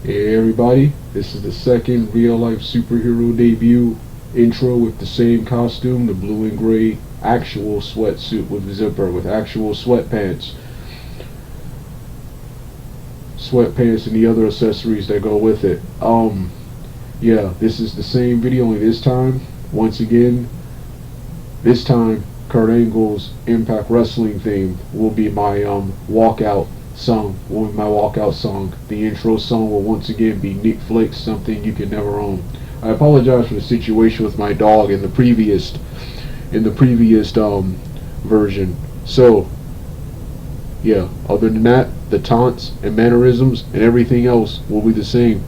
Hey everybody, this is the second real life superhero debut intro with the same costume, the blue and gray actual sweatsuit with the zipper, with actual sweatpants and the other accessories that go with it. Yeah, this is the same video, only this time, once again, this time Kurt Angle's Impact Wrestling theme will be my walkout song. The intro song will once again be Nick Flicks, Something You Can Never Own. I apologize for the situation with my dog in the previous version. So yeah, other than that, the taunts and mannerisms and everything else will be the same.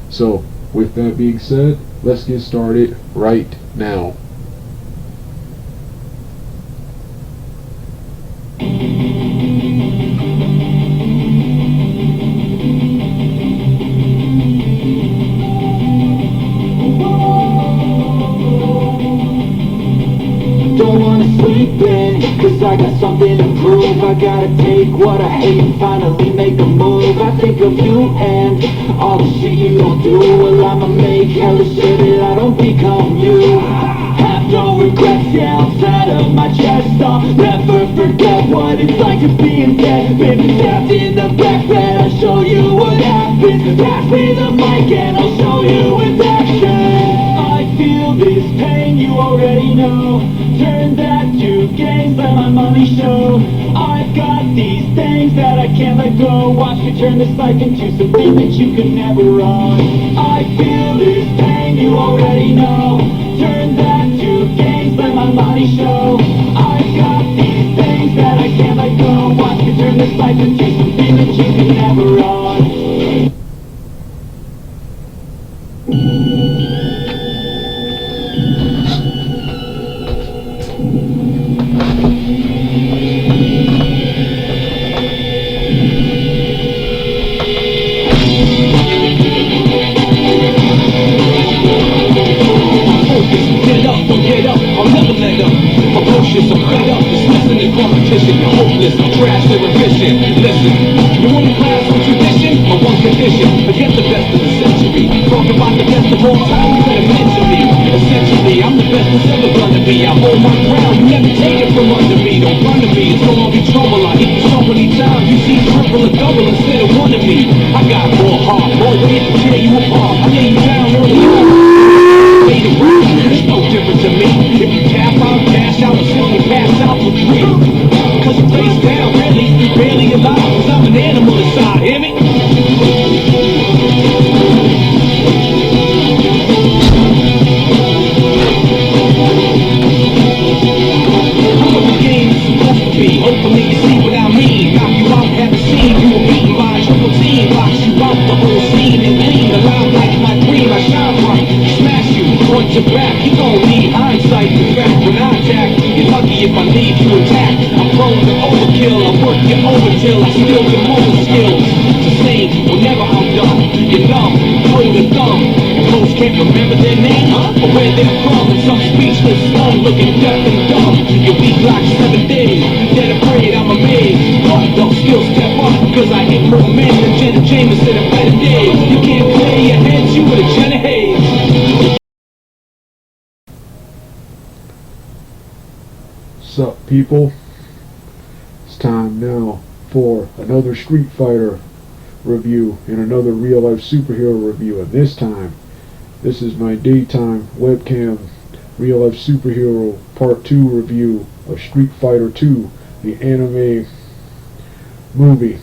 So with that being said, let's get started right now. Don't wanna sleep in, cause I got something to prove. I gotta take what I hate and finally make a move. I think of you and all the shit you gon' do. Well, I'ma make hella sure that I don't become you. Have no regrets, yeah, outside of my chest. I'll never forget what it's like to be in debt. Been stabbed in the back bed, I'll show you what happens. Pass me the mic and I'll show you with action. I feel this pain, you already know. Turn that to gains, let my money show. I've got these things that I can't let go. Watch me turn this life into something that you could never own. I feel this pain, you already know. Turn that to gains, let my money show. I've got these things that I can't let go. Watch me turn this life into something that you could never own. I'm fed up, dismissing the competition. You're hopeless, I'm trash, they're efficient. Listen, you want a class on tradition? My one condition, forget the best of the century. Talk about the best of all time, you better mention me. Essentially, I'm the best that's ever gonna be. I hold my ground, you never take it from under me. Don't run to me, it's gonna be trouble. I hit you so many times, you see triple or double instead of one of me. I got more heart, more weight to tear you apart. I lay you down on the ground. Made it right, it's no different to me. If you tap out, cash out, or simply pass out for free. Cause you face down, really, barely alive. Cause I'm an animal inside, hear me? I'm what the game is supposed to be. Hopefully you see what I mean. Knock you out, have a scene. You were beaten by a triple team. Box you out the whole scene. And lean, alive like my dream. I shine bright, smash you, front to back. You gon' need hindsight. In fact, when I attack, you're lucky if I need to attack. I'm prone to overkill. I work you over till I steal your motor skills. To sing whenever I'm done. You're numb, throw the thumb. Folks can't remember their name, or where they're from. And some speechless, slum, looking deaf and dumb. You're weak like 7 days. Dead afraid, I'm amazed. Don't still step up, cause I hit more men than Jenna Jameson in better days. You can't clear your head, you with a Jenna Hayes. Sup people, it's time now for another Street Fighter review and another real life superhero review, and this time this is my daytime webcam real life superhero part 2 review of Street Fighter 2, the anime movie.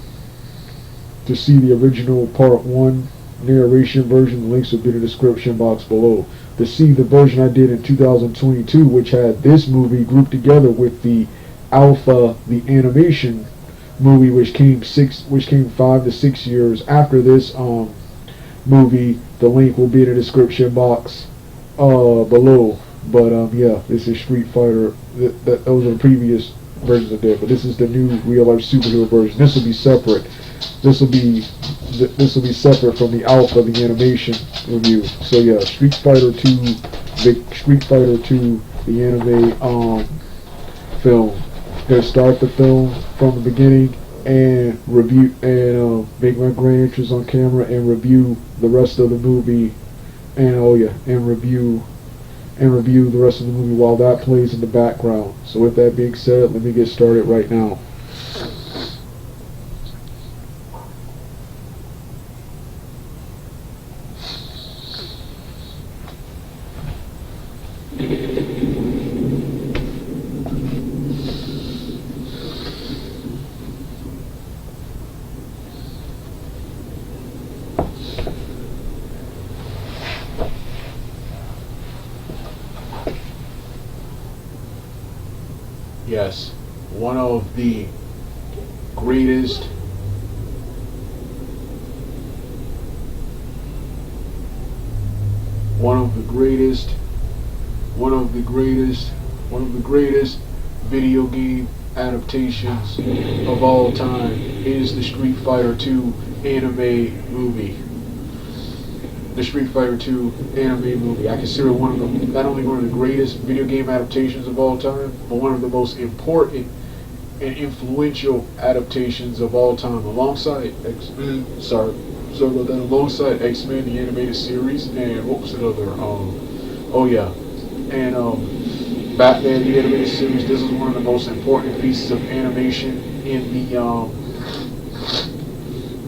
To see the original part 1 narration version, the links will be in the description box below. To see the version I did in 2022, which had this movie grouped together with the Alpha, the animation movie, which came 5 to 6 years after this movie. The link will be in the description box below. But yeah, this is Street Fighter. Those are the previous versions I did, but this is the new real life superhero version. This will be separate. This will be separate from the Alpha, the animation review. So yeah, Street Fighter 2, the anime film. Gonna start the film from the beginning and review and make my grand entrance on camera and review the rest of the movie, and review the rest of the movie while that plays in the background. So with that being said, let me get started right now. Yes, one of the greatest video game adaptations of all time is the Street Fighter 2 anime movie. The Street Fighter 2 anime movie. I consider it one of the, not only one of the greatest video game adaptations of all time, but one of the most important and influential adaptations of all time, alongside X-Men. Sorry about that. Alongside X-Men, the animated series, and what was another? Batman, the animated series. This is one of the most important pieces of animation in the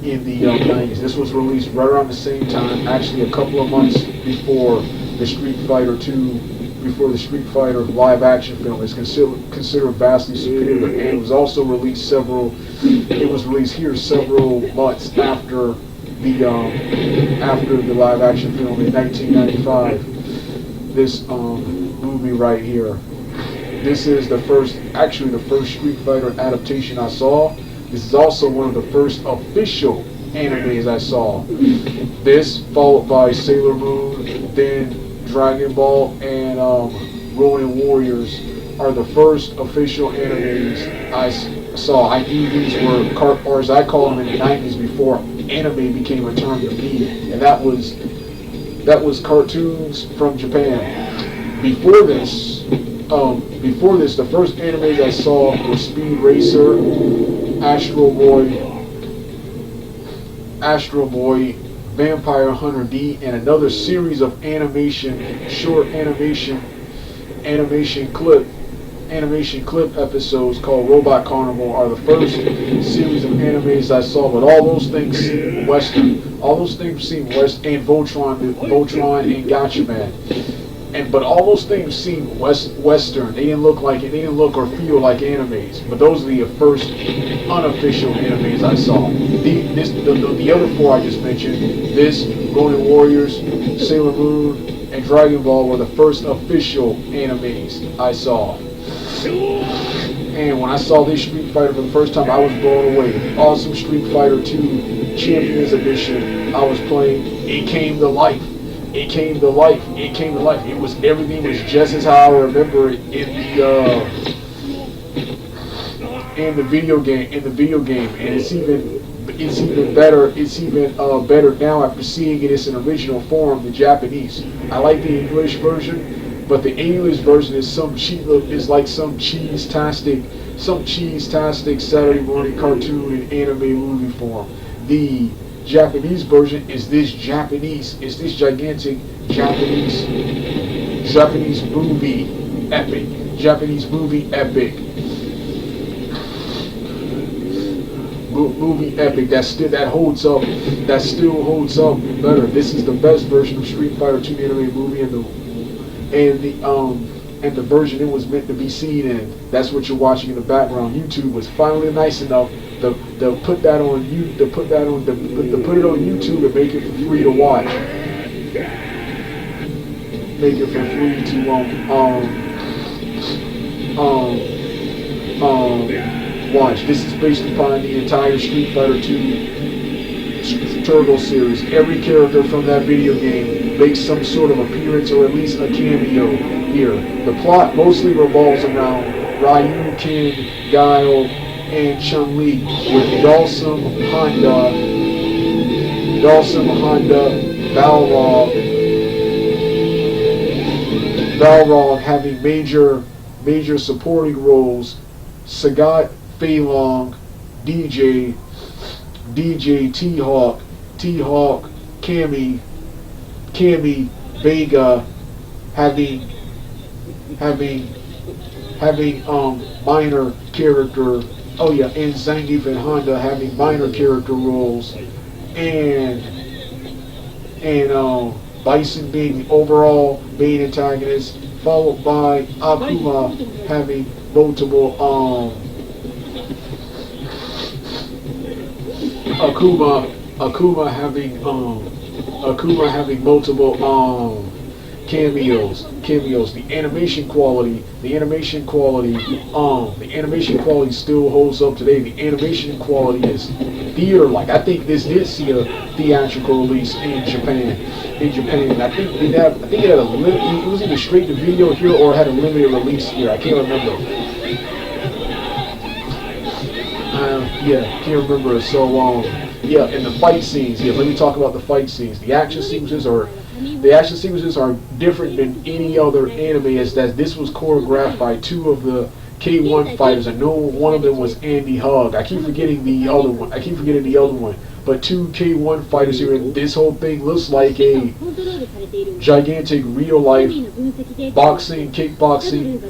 90s. This was released right around the same time, actually a couple of months before the Street Fighter 2, before the Street Fighter live action film. It's considered vastly superior, and it was also released several months after the live action film in 1995. This movie right here. This is the first Street Fighter adaptation I saw. This is also one of the first official animes I saw. This, followed by Sailor Moon, then Dragon Ball, and Ronin Warriors, are the first official animes I saw. I knew these were, or as I call them in the 90s, before anime became a term to me, and that was cartoons from Japan. Before this, the first animes I saw were Speed Racer, Astro Boy, Vampire Hunter D, and another series of short animation clip episodes called Robot Carnival are the first series of animes I saw. But all those things seem Western. And Voltron and Gatchaman. But all those things seem Western. They didn't look or feel like animes. But those are the first unofficial animes I saw. The other four I just mentioned, this, Ronin Warriors, Sailor Moon, and Dragon Ball, were the first official animes I saw. And when I saw this Street Fighter for the first time, I was blown away. Awesome Street Fighter 2 Champions Edition I was playing. It came to life. It was, everything was just as how I remember it in the video game. And it's even better. It's even better now after seeing it in original form, the Japanese. I like the English version. But the English version is some cheese-tastic Saturday morning cartoon in anime movie form. The Japanese version is this gigantic Japanese movie epic. Movie epic that still holds up better. This is the best version of Street Fighter 2 anime movie, and the version it was meant to be seen in. That's what you're watching in the background. YouTube was finally nice enough to put it on YouTube and make it for free to watch. Make it for free to watch. This is based upon the entire Street Fighter 2 Turbo series. Every character from that video game makes some sort of appearance or at least a cameo here. The plot mostly revolves around Ryu, Ken, Guile, and Chun-Li, with Dhalsim, Honda, Balrog having major supporting roles, Sagat, Fei Long, DJ, T-Hawk, Cammy, Vega having minor character. Oh yeah, and Zangief and Honda having minor character roles, and Bison being the overall main antagonist, followed by Akuma having multiple Akuma having multiple cameos. The animation quality still holds up today. The animation quality is theater-like. I think this did see a theatrical release in Japan. I think it had it was either straight to video here or had a limited release here. I can't remember. Can't remember. So yeah, and the fight scenes. Yeah, let me talk about the fight scenes. The action sequences are different than any other anime, as that this was choreographed by two of the K1 fighters. I know one of them was Andy Hug. I keep forgetting the other one. But two K1 fighters here, and this whole thing looks like a gigantic real life boxing, kickboxing,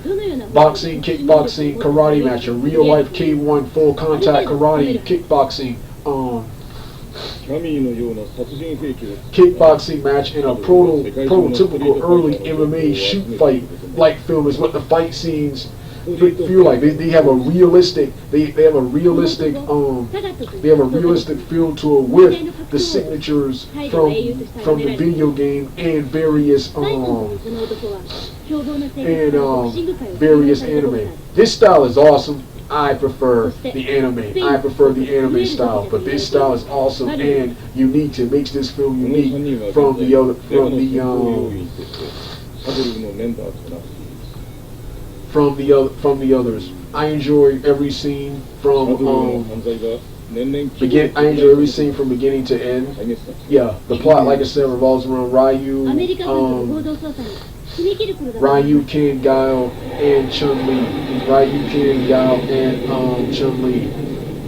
karate match. A real life K1 full contact karate kickboxing kickboxing match in a prototypical early MMA shoot fight like film is what the fight scenes feel like. They have a realistic feel to it with the signatures from the video game and various anime. This style is awesome. I prefer the anime style, but this style is awesome and unique. It makes this film unique from the others. I enjoy every scene from beginning to end. Yeah, the plot, like I said, revolves around Ryu, Ken, Guile, and Chun-Li.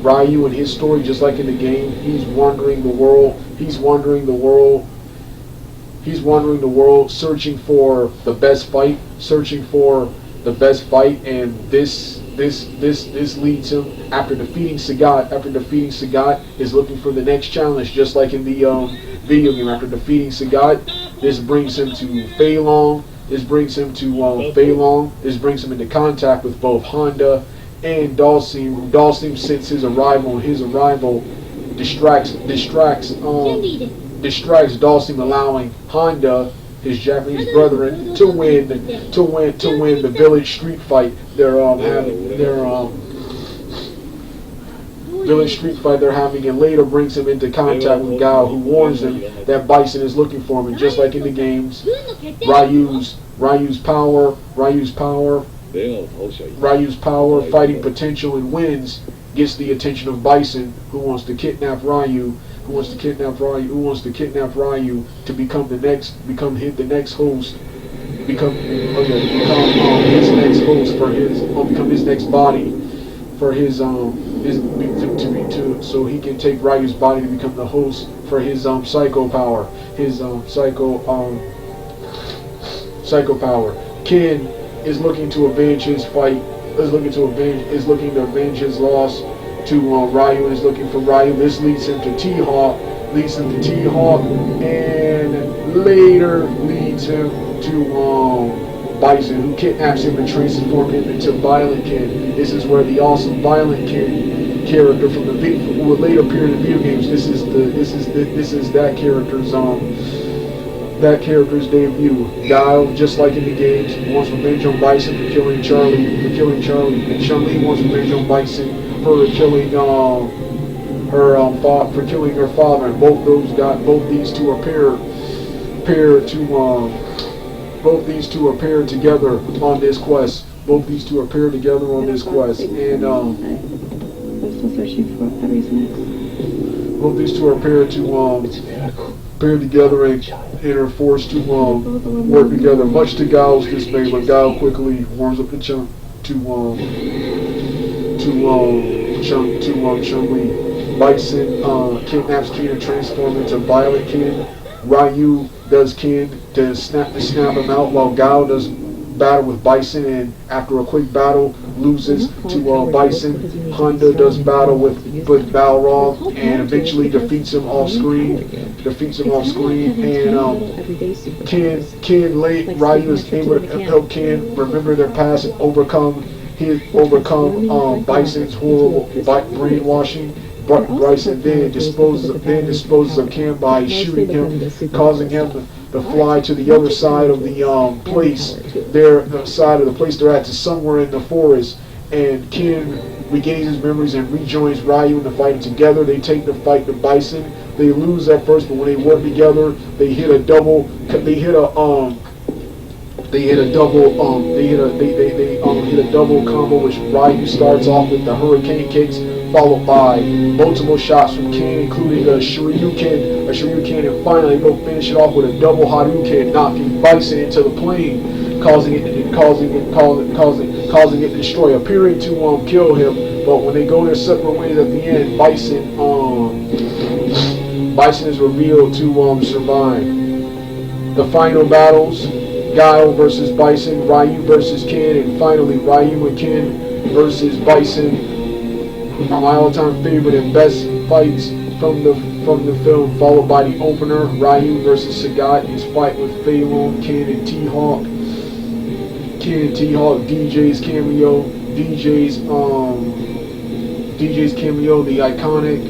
Ryu and his story, just like in the game, he's wandering the world, searching for the best fight, and this leads him, after defeating Sagat, is looking for the next challenge, just like in the video game. After defeating Sagat, this brings him to Fei Long. This brings him into contact with both Honda and Dalsim. Dalsim, since his arrival distracts Dalsim, allowing Honda, his Japanese brethren, to win the village street fight they're having, and later brings him into contact with Guile, who warns him that Bison is looking for him. And just like in the games, Ryu's power, fighting potential, and wins, gets the attention of Bison, who wants to kidnap Ryu, to become the next host, become his next body for his so he can take Ryu's body to become the host for his psycho power, psycho power. Ken is looking to avenge his loss to Ryu, and is looking for Ryu. This leads him to T-Hawk, and later leads him to Bison, who kidnaps him and transforms him into Violent Ken. This is where the awesome Violent Ken character from the who would later appear in the video games. This is that character's debut. Guile, just like in the games, wants revenge on Bison for killing Charlie, and Chun-Li wants revenge on Bison for killing her father. And both these two are paired together on this quest. And both these two are paired together and are forced to work together, much to Guile's dismay. But Guile quickly warms up to Chun-Li. Bison kidnaps Ken and transforms into Violet Ken. Ryu does Ken to snap him out, while Gao does battle with Bison, and after a quick battle loses to Bison. Honda does battle with Balrog and eventually defeats him off screen. And Ryu is able to help Ken remember their past and overcome Bison's horrible brainwashing. Bryson then disposes of Ken by shooting him, causing him to fly to the other side of the place. The side of the place they're at, to somewhere in the forest. And Ken regains his memories and rejoins Ryu in the fight. Together they take the fight to Bison. They lose at first, but when they work together, they hit a double combo, which Ryu starts off with the hurricane kicks, followed by multiple shots from Ken, including a Shoryuken, and finally they'll finish it off with a double Hadouken, knocking Bison into the plane, causing it to destroy, appearing to kill him. But when they go their separate ways at the end, Bison is revealed to survive. The final battles: Guile versus Bison, Ryu versus Ken, and finally Ryu and Ken versus Bison. My all-time favorite and best fights from the film, followed by the opener, Ryu versus Sagat, his fight with Fei Long, Ken and T-Hawk, DJ's cameo, the iconic,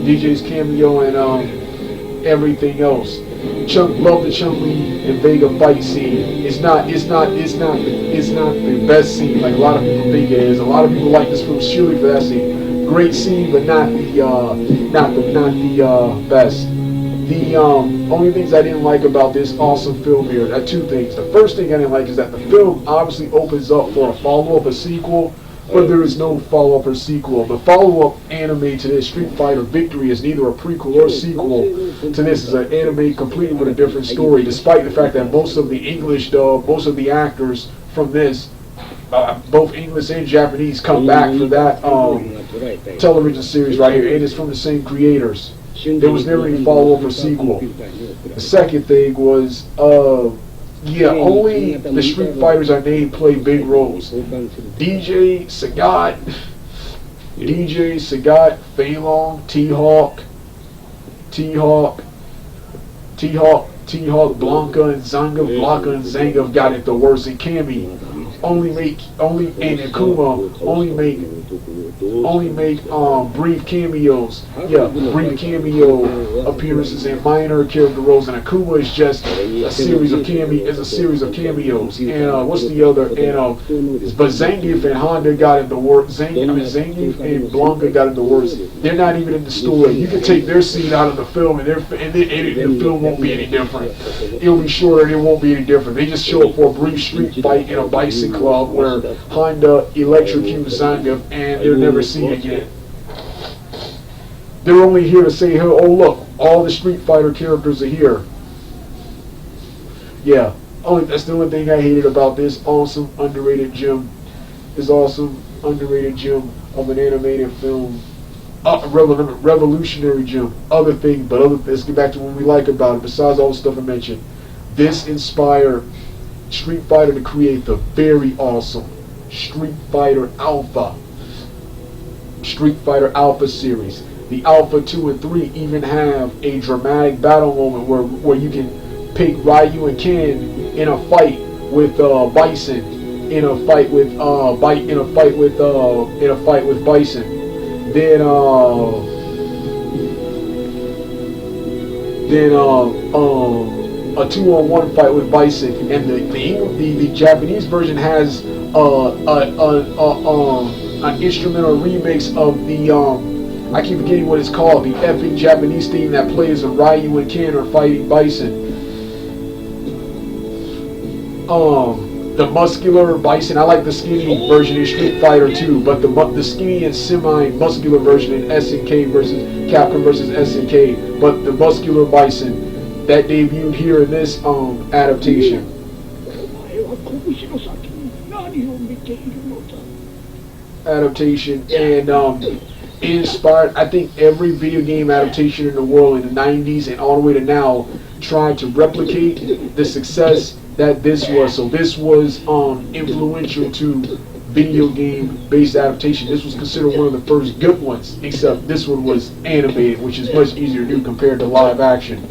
DJ's cameo, and everything else. Love the Chun-Li and Vega fight scene. It's not the best scene like a lot of people think it is. A lot of people like this film surely for that scene. Great scene, but not the best. The only things I didn't like about this awesome film here are two things. The first thing I didn't like is that the film obviously opens up for a follow-up, a sequel, but there is no follow-up or sequel. The follow-up anime to this, Street Fighter Victory, is neither a prequel or sequel to this. It's an anime completely with a different story, despite the fact that most of the English dub, most of the actors from this, both English and Japanese, come back for that television series right here, and it's from the same creators. There was never any follow-up or sequel. The second thing was, only the Street Fighters I named play big roles. DJ Sagat, Fei Long, T-Hawk, Blanca and Zangief got it the worst, and Cammy and Akuma only make brief cameos. Brief cameo appearances and minor character roles, and Akuma is just a series of cameos. And what's the other? But Zangief and Honda got it the worst. Zangief and Blanca got it the worst. They're not even in the story. You can take their scene out of the film, and the film won't be any different. It'll be shorter, and it won't be any different. They just show up for a brief street fight in a Bison club where Honda electrocutes Zangief, and they're never seen again. They're only here to say, oh look, all the Street Fighter characters are here. Yeah, that's the only thing I hated about this awesome, underrated gem. This awesome, underrated gem of an animated film. Revolutionary gem. Let's get back to what we like about it, besides all the stuff I mentioned. This inspired Street Fighter to create the very awesome Street Fighter Alpha series. The Alpha 2 and 3 even have a dramatic battle moment where you can pick Ryu and Ken in a fight with Bison, in a fight with Bison. Then a 2-on-1 fight with Bison, and the Japanese version has an instrumental remix of the I keep forgetting what it's called, the epic Japanese theme that plays when Ryu and Ken are fighting Bison. The muscular Bison, I like the skinny version in Street Fighter 2, but the skinny and semi-muscular version in SNK versus Capcom versus SNK, but the muscular Bison that debuted here in this adaptation. adaptation, and it inspired, I think, every video game adaptation in the world in the 90s and all the way to now, tried to replicate the success that this was. So this was influential to video game based adaptation. This was considered one of the first good ones, except this one was animated, which is much easier to do compared to live action.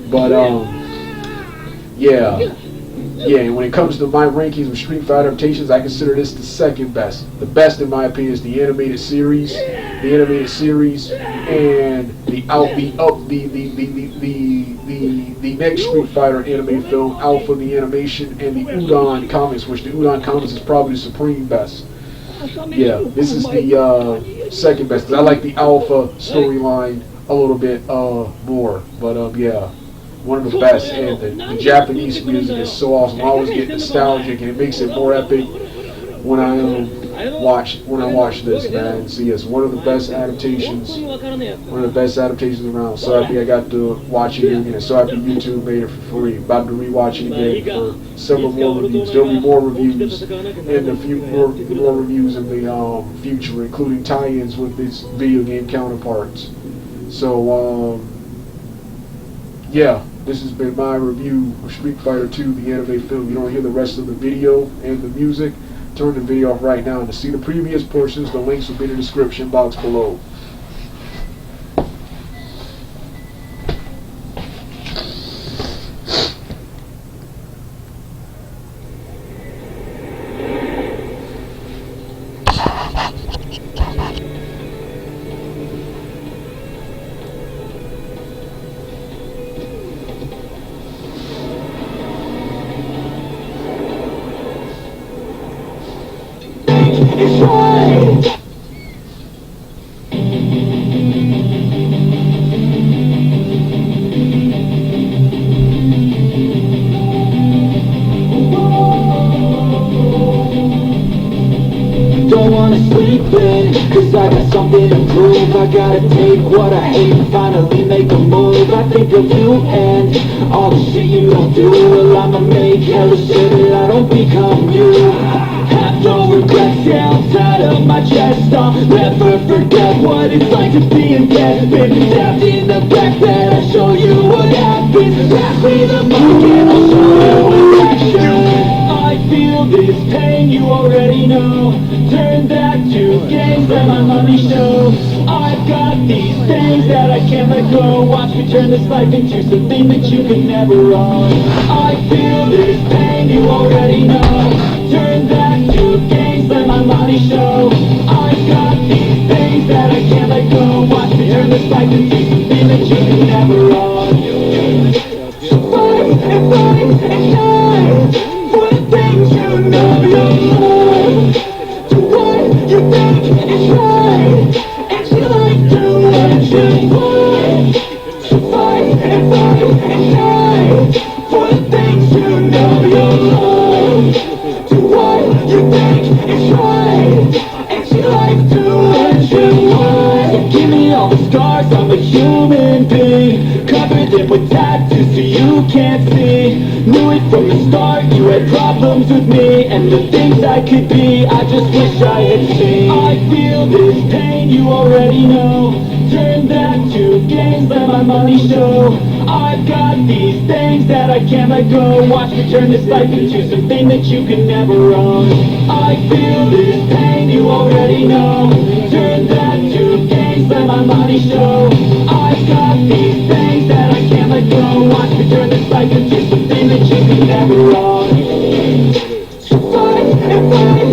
But yeah, and when it comes to my rankings of Street Fighter adaptations, I consider this the second best. The best, in my opinion, is the animated series, and the next Street Fighter animated film, Alpha the animation, and the Udon comics, which the Udon comics is probably the supreme best. Yeah, this is the second best, because I like the Alpha storyline a little bit more. But yeah, one of the best, and the Japanese music is so awesome. I always get nostalgic, and it makes it more epic when I watch this, man. So yes, one of the best adaptations around. So happy I got to watch it again. So happy YouTube made it for free. About to rewatch it again for several more reviews. There'll be more reviews in the more reviews in the future, including tie-ins with its video game counterparts. So yeah, this has been my review of Street Fighter 2, the anime film. You don't hear the rest of the video and the music, turn the video off right now. And to see the previous portions, the links will be in the description box below. It's right. Don't wanna sleep in, cause I got something to prove. I gotta take what I hate and finally make a move. I think of you and all the shit you don't do. Well, I'ma make hella sure that I don't become you. Have no regrets, yeah, I'm tired of my chest. I'll never forget what it's like to be in debt. Been stabbed in the back bed, I'll show you what happens. Pass me the mic and I'll show you what action. I feel this pain, you already know. Turn that to games, let my money show. I've got these things that I can't let go. Watch me turn this life into something that you could never own. I feel this pain, you already know. Turn that to games, let my money show. I've got these things that I can't let go. Watch me turn this life into something that you could never own. So fight and shine for the things you know you love. To what you think is right, and you like to what you want. So fight and shine for the things you know you love. To what you think is right, and you like to what you want. So give me all the scars, I'm a human being. Covered them with tattoos so you can't see. Knew it from the start, you had problems with me. And the things I could be, I just wish I had seen. I feel this pain, you already know. Turn that to games, let my money show. I've got these things that I can't let go. Watch me turn this life into something that you can never own. I feel this pain, you already know. Turn that to games, let my money show. I've got these things that I can't let go. Watch me turn this life into something that you can never own. So fight and fight.